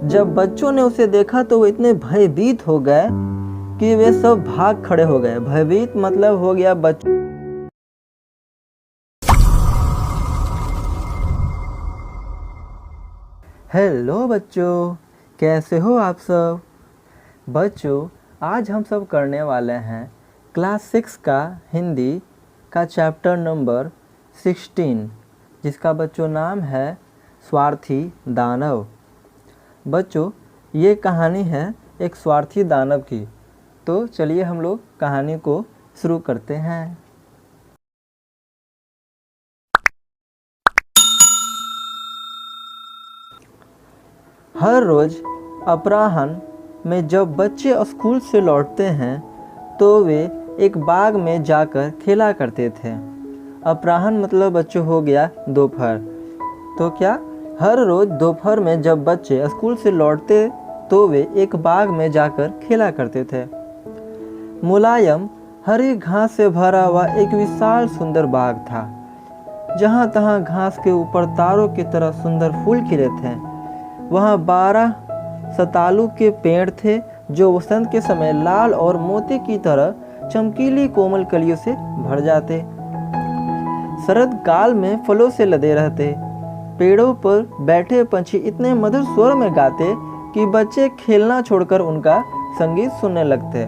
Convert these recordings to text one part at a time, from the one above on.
जब बच्चों ने उसे देखा तो वो इतने भयभीत हो गए कि वे सब भाग खड़े हो गए। भयभीत मतलब हो गया बच्चों। हेलो बच्चों, कैसे हो आप सब? बच्चों, आज हम सब करने वाले हैं क्लास 6 का हिंदी का चैप्टर नंबर 16, जिसका बच्चों नाम है स्वार्थी दानव। बच्चों, ये कहानी है एक स्वार्थी दानव की। तो चलिए हम लोग कहानी को शुरू करते हैं। हर रोज़ अपराह्न में जब बच्चे स्कूल से लौटते हैं तो वे एक बाग में जाकर खेला करते थे। अपराह्न मतलब बच्चों हो गया दोपहर। तो क्या हर रोज़ दोपहर में जब बच्चे स्कूल से लौटते तो वे एक बाग में जाकर खेला करते थे। मुलायम हरी घास से भरा हुआ एक विशाल सुंदर बाग था। जहाँ तहाँ घास के ऊपर तारों की तरह सुंदर फूल खिले थे। वहाँ 12 सतालू के पेड़ थे जो वसंत के समय लाल और मोती की तरह चमकीली कोमल कलियों से भर जाते। शरद काल में फलों से लदे रहते। पेड़ों पर बैठे पंछी इतने मधुर स्वर में गाते कि बच्चे खेलना छोड़कर उनका संगीत सुनने लगते।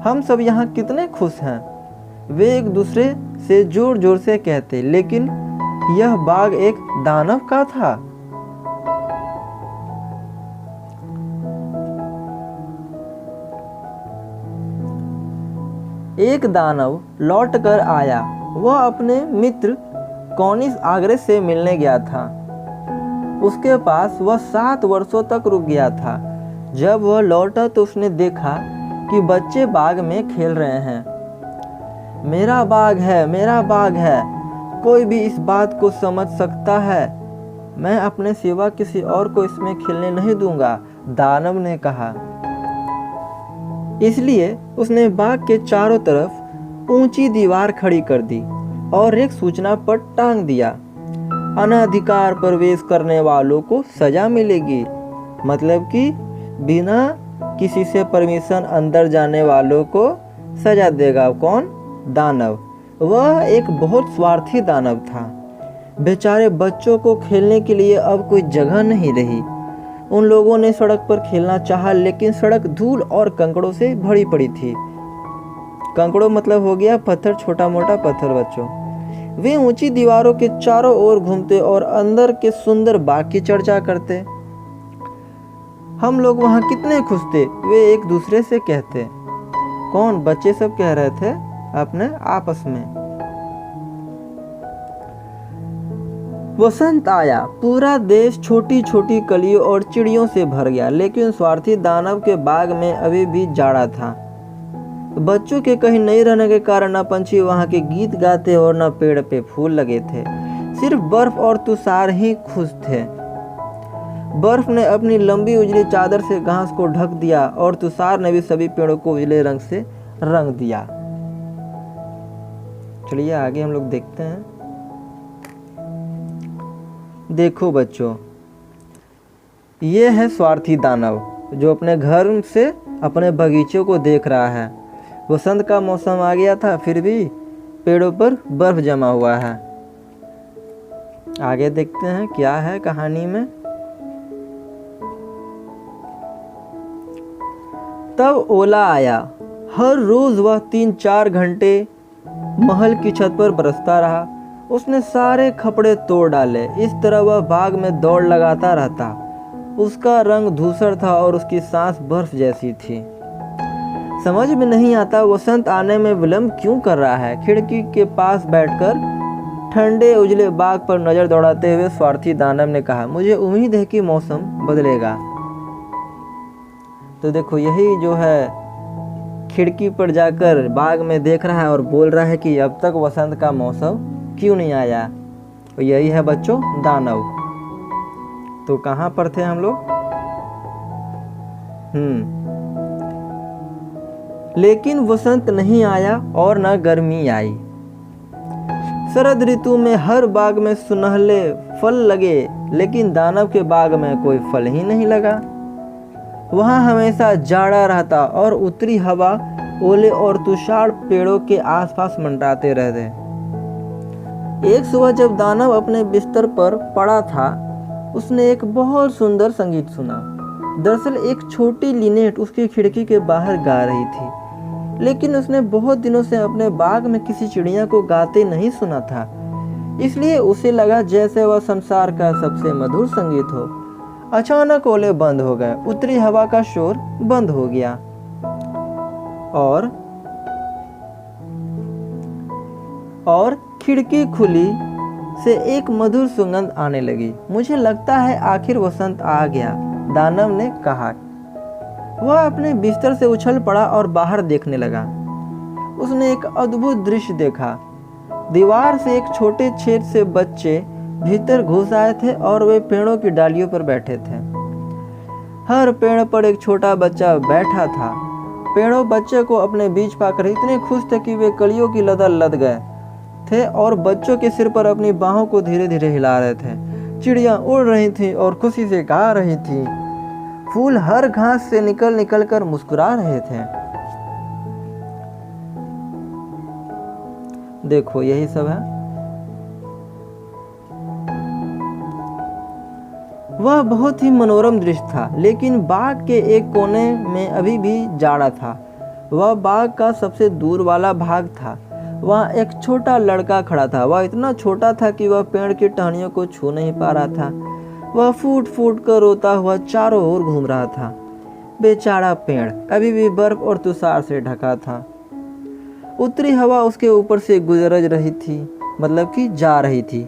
हम सब यहाँ कितने खुश हैं, वे एक दूसरे से जोर जोर से कहते। लेकिन यह बाग एक दानव का था। एक दानव लौट कर आया। वह अपने मित्र कौनिस आगरे से मिलने गया था। उसके पास वह 7 वर्षों तक रुक गया था। जब वह लौटा तो उसने देखा कि बच्चे बाग में खेल रहे हैं। मेरा बाग है, मेरा बाग है, कोई भी इस बात को समझ सकता है। मैं अपने सिवा किसी और को इसमें खेलने नहीं दूंगा, दानव ने कहा। इसलिए उसने बाग के चारों तरफ ऊंची दीवार खड़ी कर दी और एक सूचना पट टांग दिया। अनधिकार प्रवेश करने वालों को सजा मिलेगी। मतलब कि बिना किसी से परमिशन अंदर जाने वालों को सजा देगा कौन? दानव। वह एक बहुत स्वार्थी दानव था। बेचारे बच्चों को खेलने के लिए अब कोई जगह नहीं रही। उन लोगों ने सड़क पर खेलना चाहा, लेकिन सड़क धूल और कंकड़ों से भरी पड़ी थी। कंकड़ों मतलब हो गया पत्थर, छोटा मोटा पत्थर बच्चों। वे ऊंची दीवारों के चारों ओर घूमते और अंदर के सुंदर बाग की चर्चा करते। हम लोग वहां कितने खुश थे, वे एक दूसरे से कहते। कौन? बच्चे सब कह रहे थे अपने आपस में। वसंत आया। पूरा देश छोटी छोटी कलियों और चिड़ियों से भर गया, लेकिन स्वार्थी दानव के बाग में अभी भी जाड़ा था। बच्चों के कहीं नहीं रहने के कारण न पंछी वहां के गीत गाते और न पेड़ पे फूल लगे थे। सिर्फ बर्फ और तुषार ही खुश थे। बर्फ ने अपनी लंबी उजली चादर से घास को ढक दिया और तुषार ने भी सभी पेड़ों को उजले रंग से रंग दिया। चलिए आगे हम लोग देखते हैं। देखो बच्चों, ये है स्वार्थी दानव जो अपने घर से अपने बगीचों को देख रहा है। वसंत का मौसम आ गया था, फिर भी पेड़ों पर बर्फ जमा हुआ है। आगे देखते हैं क्या है कहानी में। तब ओला आया। हर रोज वह 3-4 घंटे महल की छत पर बरसता रहा। उसने सारे कपड़े तोड़ डाले। इस तरह वह बाग में दौड़ लगाता रहता। उसका रंग धूसर था और उसकी सांस बर्फ जैसी थी। समझ में नहीं आता वसंत आने में विलंब क्यों कर रहा है। खिड़की के पास बैठकर ठंडे उजले बाग पर नजर दौड़ाते हुए स्वार्थी दानव ने कहा, मुझे उम्मीद है कि मौसम बदलेगा। तो देखो, यही जो है खिड़की पर जाकर बाग में देख रहा है और बोल रहा है कि अब तक वसंत का मौसम क्यों नहीं आया। तो यही है बच्चों दानव। तो कहाँ पर थे हम लोग? लेकिन वसंत नहीं आया और न गर्मी आई। शरद ऋतु में हर बाग में सुनहले फल लगे, लेकिन दानव के बाग में कोई फल ही नहीं लगा। वहाँ हमेशा जाड़ा रहता और उत्तरी हवा ओले और तुषार पेड़ों के आसपास मंडराते रहते। एक सुबह जब दानव अपने बिस्तर पर पड़ा था, उसने एक बहुत सुंदर संगीत सुना। दरअसल एक छोटी लिनेट उसकी खिड़की के बाहर गा रही थी, लेकिन उसने बहुत दिनों से अपने बाग में किसी चिड़िया को गाते नहीं सुना था, इसलिए उसे लगा जैसे वह संसार का सबसे मधुर संगीत हो। अचानक ओले बंद हो गए, उत्तरी हवा का शोर बंद हो गया और खिड़की खुली से एक मधुर सुगंध आने लगी। मुझे लगता है आखिर वसंत आ गया, दानव ने कहा। वह अपने बिस्तर से उछल पड़ा और बाहर देखने लगा। उसने एक अद्भुत दृश्य देखा। दीवार से एक छोटे छेद से बच्चे भीतर घुस आए थे और वे पेड़ों की डालियों पर बैठे थे। हर पेड़ पर एक छोटा बच्चा बैठा था। पेड़ों बच्चे को अपने बीच पाकर इतने खुश थे कि वे कलियों की लदा लद गए थे और बच्चों के सिर पर अपनी बाहों को धीरे धीरे हिला रहे थे। चिड़िया उड़ रही थी और खुशी से गा रही थी। फूल हर घास से निकल निकल कर मुस्कुरा रहे थे। देखो यही सब है। वह बहुत ही मनोरम दृश्य था, लेकिन बाग के एक कोने में अभी भी जाड़ा था। वह बाग का सबसे दूर वाला भाग था। वहाँ एक छोटा लड़का खड़ा था। वह इतना छोटा था कि वह पेड़ की टहनियों को छू नहीं पा रहा था। वह फूट फूट कर रोता हुआ चारों ओर घूम रहा था। बेचारा पेड़ अभी भी बर्फ और तुषार से ढका था। उत्तरी हवा उसके ऊपर से गुजर रही थी, मतलब कि जा रही थी।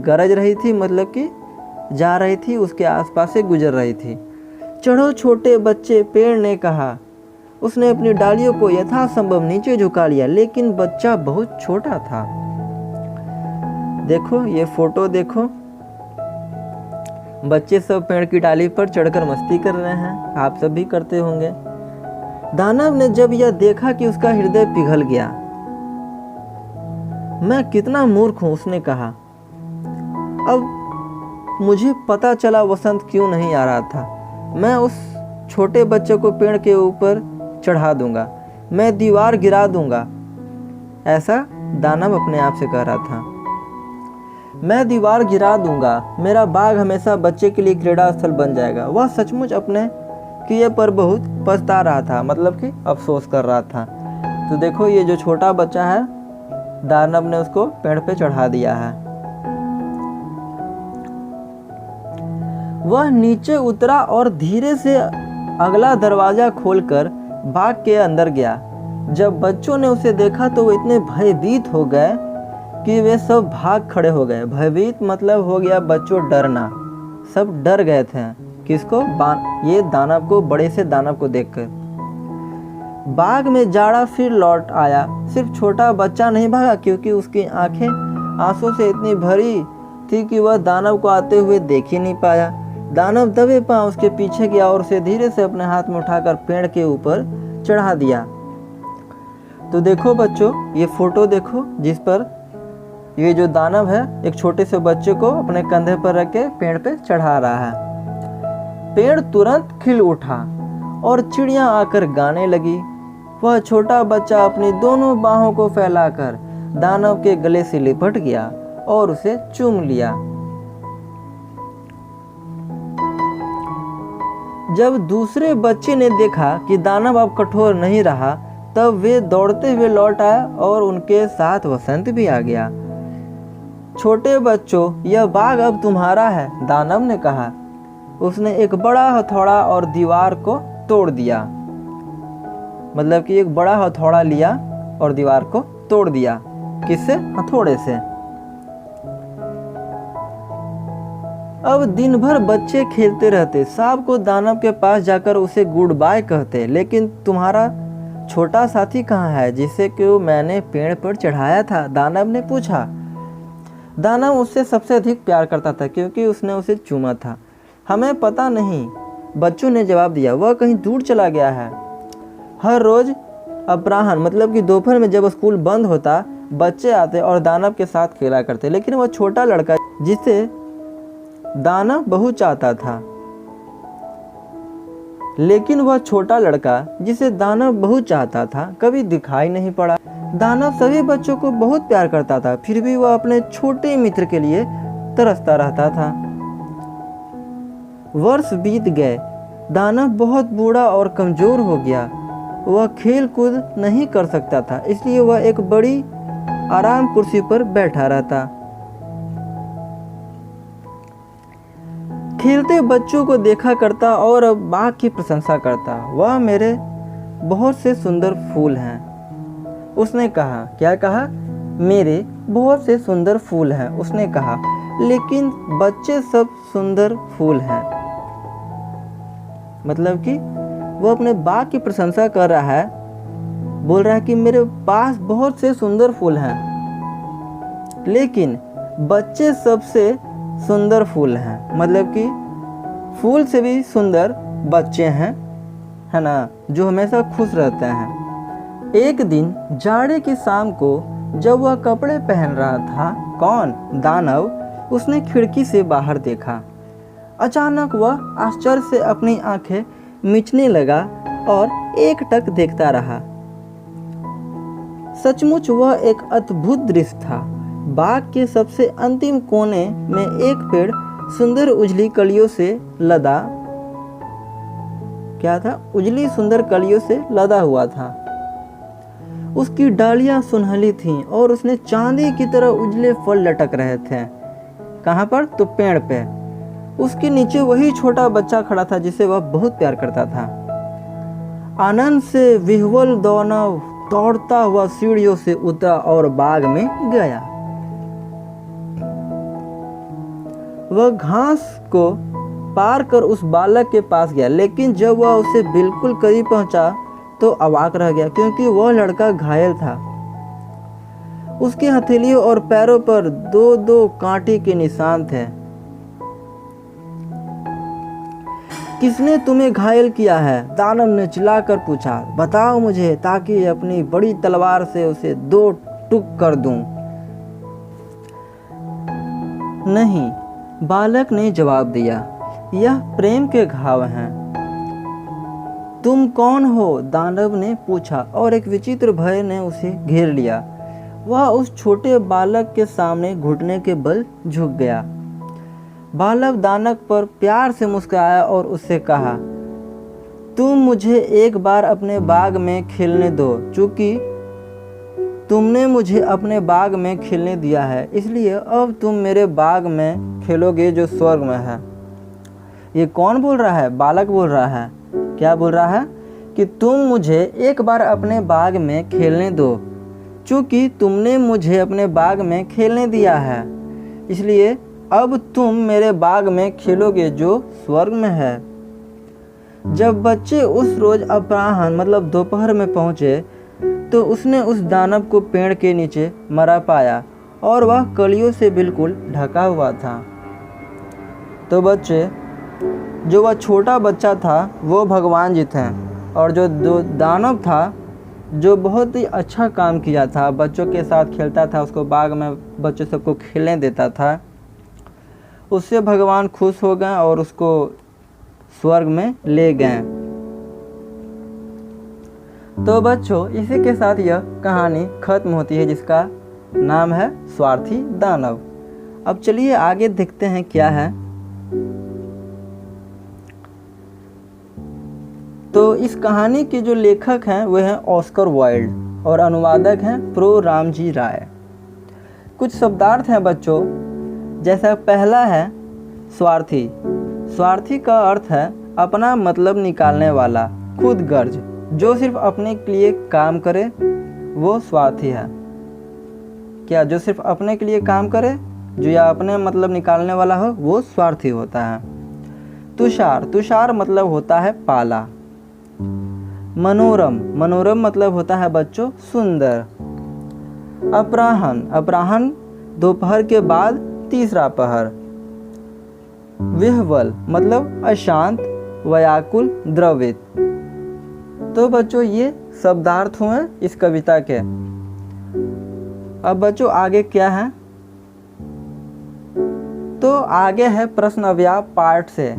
गरज रही थी मतलब कि जा रही थी, उसके आसपास से गुजर रही थी। चढ़ो छोटे बच्चे, पेड़ ने कहा। उसने अपनी डालियों को यथासंभव नीचे झुका लिया, लेकिन बच्चा बहुत छोटा था। देखो ये फोटो देखो, बच्चे सब पेड़ की डाली पर चढ़कर मस्ती कर रहे हैं। आप सब भी करते होंगे। दानव ने जब यह देखा कि उसका हृदय पिघल गया। मैं कितना मूर्ख हूं, उसने कहा। अब मुझे पता चला वसंत क्यों नहीं आ रहा था। मैं उस छोटे बच्चे को पेड़ के ऊपर चढ़ा दूंगा, मैं दीवार गिरा दूंगा। ऐसा दानव अपने आप से कह रहा था। मैं दीवार गिरा दूंगा, मेरा बाग हमेशा बच्चे के लिए क्रीड़ा स्थल बन जाएगा। वह सचमुच अपने किए पर बहुत पछता रहा था, मतलब कि अफसोस कर रहा था। तो देखो ये जो छोटा बच्चा है, दानव ने उसको पेड़ पे चढ़ा दिया है। वह नीचे उतरा और धीरे से अगला दरवाजा खोलकर बाग के अंदर गया। जब बच्चों ने उसे देखा तो वो इतने भयभीत हो गए कि वे सब भाग खड़े हो गए। भयभीत मतलब हो गया बच्चों डरना। सब डर गए थे। किसको? ये दानव को, बड़े से दानव को देखकर। बाग में जाड़ा फिर लौट आया। सिर्फ छोटा बच्चा नहीं भागा, क्योंकि उसकी आंखें आंसू से इतनी भरी थी कि वह दानव को आते हुए देख ही नहीं पाया। दानव दबे पांव उसके पीछे गया और उसे धीरे से अपने हाथ में उठाकर पेड़ के ऊपर चढ़ा दिया। तो देखो बच्चों, ये फोटो देखो जिस पर ये जो दानव है एक छोटे से बच्चे को अपने कंधे पर रख के पेड़ पे चढ़ा रहा है। पेड़ तुरंत खिल उठा और चिड़िया आकर गाने लगी। वह छोटा बच्चा अपनी दोनों बाहों को फैलाकर दानव के गले से लिपट गया और उसे चूम लिया। जब दूसरे बच्चे ने देखा कि दानव अब कठोर नहीं रहा, तब वे दौड़ते हुए लौट आए और उनके साथ वसंत भी आ गया। छोटे बच्चों, यह बाग अब तुम्हारा है, दानव ने कहा। उसने एक बड़ा हथौड़ा और दीवार को तोड़ दिया, मतलब कि एक बड़ा हथौड़ा लिया और दीवार को तोड़ दिया। किससे? हथौड़े से। अब दिन भर बच्चे खेलते रहते, शाम को दानव के पास जाकर उसे गुड बाय कहते। लेकिन तुम्हारा छोटा साथी कहाँ है, जिसे कि मैंने पेड़ पर चढ़ाया था? दानव ने पूछा। दानव उससे सबसे अधिक प्यार करता था, क्योंकि उसने उसे चूमा था। हमें पता नहीं, बच्चों ने जवाब दिया। वह कहीं दूर चला गया है। हर रोज अपराह्न, मतलब कि दोपहर में जब स्कूल बंद होता, बच्चे आते और दानव के साथ खेला करते। लेकिन वह छोटा लड़का जिसे दानव बहुत चाहता था, लेकिन वह छोटा लड़का जिसे दानव बहुत चाहता था कभी दिखाई नहीं पड़ा। दानव सभी बच्चों को बहुत प्यार करता था, फिर भी वह अपने छोटे मित्र के लिए तरसता रहता था। वर्ष बीत गए। दानव बहुत बूढ़ा और कमजोर हो गया। वह खेल कूद नहीं कर सकता था, इसलिए वह एक बड़ी आराम कुर्सी पर बैठा रहता। खेलते बच्चों को देखा करता और अब बाग की प्रशंसा करता। वह मेरे बहुत से सुंदर फूल हैं, उसने कहा। क्या कहा? मेरे बहुत से सुंदर फूल हैं, उसने कहा। लेकिन बच्चे सब सुंदर फूल हैं। मतलब कि वो अपने बाग की प्रशंसा कर रहा है, बोल रहा है कि मेरे पास बहुत से सुंदर फूल हैं, लेकिन बच्चे सबसे सुंदर फूल हैं। मतलब कि फूल से भी सुंदर बच्चे हैं, है ना, जो हमेशा खुश रहते हैं। एक दिन जाड़े की शाम को जब वह कपड़े पहन रहा था, कौन? दानव, उसने खिड़की से बाहर देखा। अचानक वह आश्चर्य से अपनी आंखें मीचने लगा और एकटक देखता रहा। सचमुच वह एक अद्भुत दृश्य था। बाग के सबसे अंतिम कोने में एक पेड़ सुंदर उजली कलियों से लदा, क्या था? उजली सुंदर कलियों से लदा हुआ था। उसकी डालियां सुनहली थीं और उसने चांदी की तरह उजले फल लटक रहे थे। कहाँ पर? तो पेड़ पे। उसके नीचे वही छोटा बच्चा खड़ा था जिसे वह बहुत प्यार करता था। आनंद से विह्वल दानव दौड़ता हुआ सीढ़ियों से उतरा और बाग में गया। वह घास को पार कर उस बालक के पास गया, लेकिन जब वह उसे बिल्कुल करीब पहुंचा तो अवाक रह गया, क्योंकि वह लड़का घायल था। उसके हथेलियों और पैरों पर दो दो कांटे के निशान थे। किसने तुम्हें घायल किया है? दानव ने चिल्लाकर पूछा। बताओ मुझे, ताकि अपनी बड़ी तलवार से उसे दो टुक कर दूं। नहीं, बालक ने जवाब दिया, यह प्रेम के घाव हैं। तुम कौन हो? दानव ने पूछा और एक विचित्र भय ने उसे घेर लिया। वह उस छोटे बालक के सामने घुटने के बल झुक गया। बालक दानव पर प्यार से मुस्कुराया और उससे कहा, तुम मुझे एक बार अपने बाग में खेलने दो। चूंकि तुमने मुझे अपने बाग में खेलने दिया है, इसलिए अब तुम मेरे बाग में खेलोगे जो स्वर्ग में है। ये कौन बोल रहा है? बालक बोल रहा है। क्या बोल रहा है? कि तुम मुझे एक बार अपने बाग में खेलने दो। चूंकि तुमने मुझे अपने बाग में खेलने दिया है, इसलिए अब तुम मेरे बाग में खेलोगे जो स्वर्ग में है। जब बच्चे उस रोज अपराह्न मतलब दोपहर में पहुंचे तो उसने उस दानव को पेड़ के नीचे मरा पाया और वह कलियों से बिल्कुल ढका हुआ था। तो बच्चे, जो वह छोटा बच्चा था वो भगवान जी थे, और जो दानव था जो बहुत ही अच्छा काम किया था, बच्चों के साथ खेलता था, उसको बाग में बच्चों सबको खेलने देता था, उससे भगवान खुश हो गए और उसको स्वर्ग में ले गए। तो बच्चों, इसी के साथ यह कहानी खत्म होती है, जिसका नाम है स्वार्थी दानव। अब चलिए आगे देखते हैं क्या है। तो इस कहानी के जो लेखक हैं वे हैं ऑस्कर वाइल्ड और अनुवादक हैं प्रो रामजी राय। कुछ शब्दार्थ हैं बच्चों, जैसा पहला है स्वार्थी। स्वार्थी का अर्थ है अपना मतलब निकालने वाला, खुदगर्ज, जो सिर्फ अपने के लिए काम करे वो स्वार्थी है। क्या? जो सिर्फ अपने के लिए काम करे, जो या अपने मतलब निकालने वाला हो, वो स्वार्थी होता है। तुषार, तुषार मतलब होता है पाला। मनोरम, मनोरम मतलब होता है बच्चों सुंदर। अपराह्न, अपराह्न दोपहर के बाद तीसरा पहर। विह्वल मतलब अशांत, व्याकुल, द्रवित। तो बच्चों ये शब्दार्थ हुए इस कविता के। अब बच्चों आगे क्या है? तो आगे है प्रश्न अवयव पार्ट से।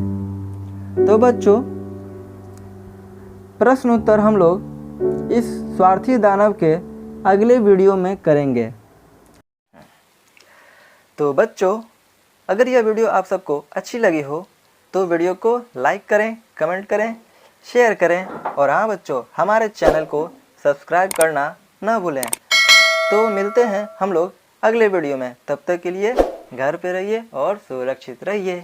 तो बच्चों, प्रश्न उत्तर हम लोग इस स्वार्थी दानव के अगले वीडियो में करेंगे। तो बच्चों, अगर यह वीडियो आप सबको अच्छी लगी हो तो वीडियो को लाइक करें, कमेंट करें, शेयर करें और हाँ बच्चों, हमारे चैनल को सब्सक्राइब करना ना भूलें। तो मिलते हैं हम लोग अगले वीडियो में। तब तक के लिए घर पे रहिए और सुरक्षित रहिए।